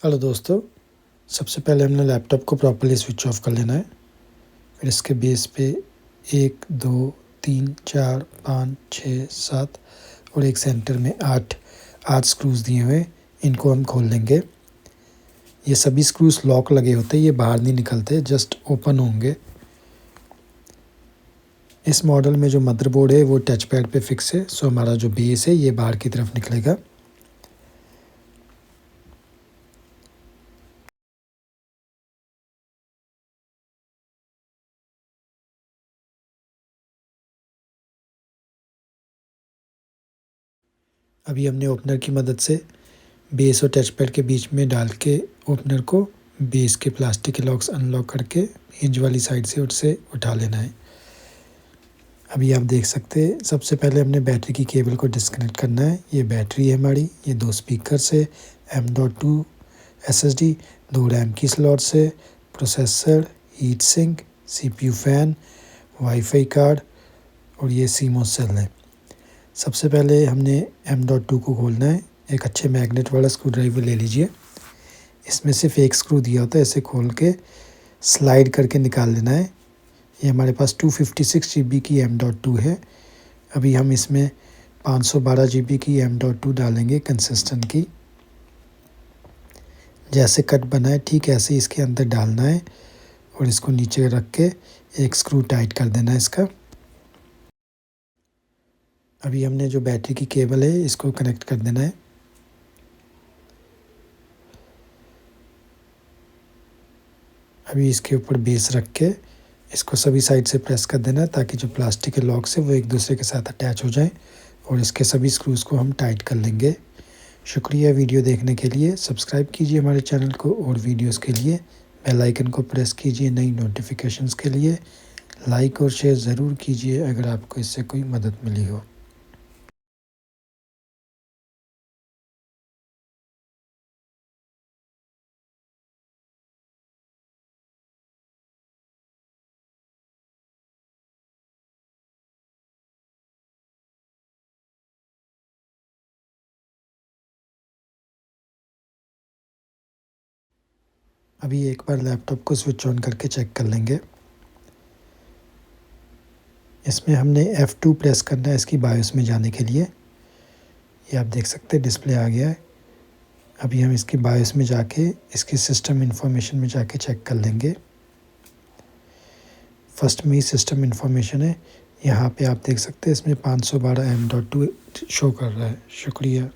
Hello दोस्तों, सबसे पहले हमने लैपटॉप को प्रॉपर्ली स्विच ऑफ कर लेना है। फिर इसके बेस पे 1 2 3 4 5 6 7 और एक सेंटर में 8 स्क्रूज़ दिए हुए, इनको हम खोल लेंगे। ये सभी स्क्रूज़ लॉक लगे होते, ये बाहर नहीं निकलते, जस्ट ओपन होंगे। इस मॉडल में जो मदरबोर्ड है वो टच पैड पे फिक्स है, सो हमारा जो बेस है ये बाहर की तरफ निकलेगा। अभी हमने ओपनर की मदद से बेस और टच पैड के बीच में डाल के ओपनर को बेस के प्लास्टिक के लॉक्स अनलॉक करके हिंज वाली साइड से उससे उठा लेना है। अभी आप देख सकते हैं, सबसे पहले हमने बैटरी की केबल को डिस्कनेक्ट करना है। ये बैटरी है हमारी, ये 2 स्पीकर्स है, M.2 SSD, 2 रैम की स्लॉट्स है, processor, heat sink, CPU fan, wifi card और ये CMOS सेल है। सबसे पहले हमने M.2 को खोलना है। एक अच्छे मैग्नेट वाला स्क्रू ड्राइवर ले लीजिए। इसमें सिर्फ एक स्क्रू दिया होता है, इसे खोल के स्लाइड करके निकाल लेना है। ये हमारे पास 256 GB की M.2 है। अभी हम इसमें 512 GB की M.2 डालेंगे कंसिस्टेंट की। जैसे कट बना है ठीक ऐसे इसके अंदर डालना है और इसको नीचे रख के एक स्क्रू टाइट कर देना है इसका। अभी हमने जो बैटरी की केबल है इसको कनेक्ट कर देना है। अभी इसके ऊपर बेस रख के इसको सभी साइड से प्रेस कर देना है ताकि जो प्लास्टिक के लॉक्स है वो एक दूसरे के साथ अटैच हो जाएं और इसके सभी स्क्रूज़ को हम टाइट कर लेंगे। शुक्रिया वीडियो देखने के लिए। सब्सक्राइब कीजिए हमारे चैनल को और वीडियोस के लिए बेल आइकन को प्रेस कीजिए नई नोटिफिकेशंस के लिए। लाइक और शेयर ज़रूर कीजिए अगर आपको इससे कोई मदद मिली हो। अभी एक बार लैपटॉप को स्विच ऑन करके चेक कर लेंगे। इसमें हमने F2 प्रेस करना है इसकी बायोस में जाने के लिए। ये आप देख सकते हैं डिस्प्ले आ गया है। अभी हम इसकी बायोस में जाके इसकी सिस्टम इंफॉर्मेशन में जाके चेक कर लेंगे। फर्स्ट में ही सिस्टम इंफॉर्मेशन है, यहाँ पे आप देख सकते हैं इसमें 512 M.2 शो कर रहा है। शुक्रिया।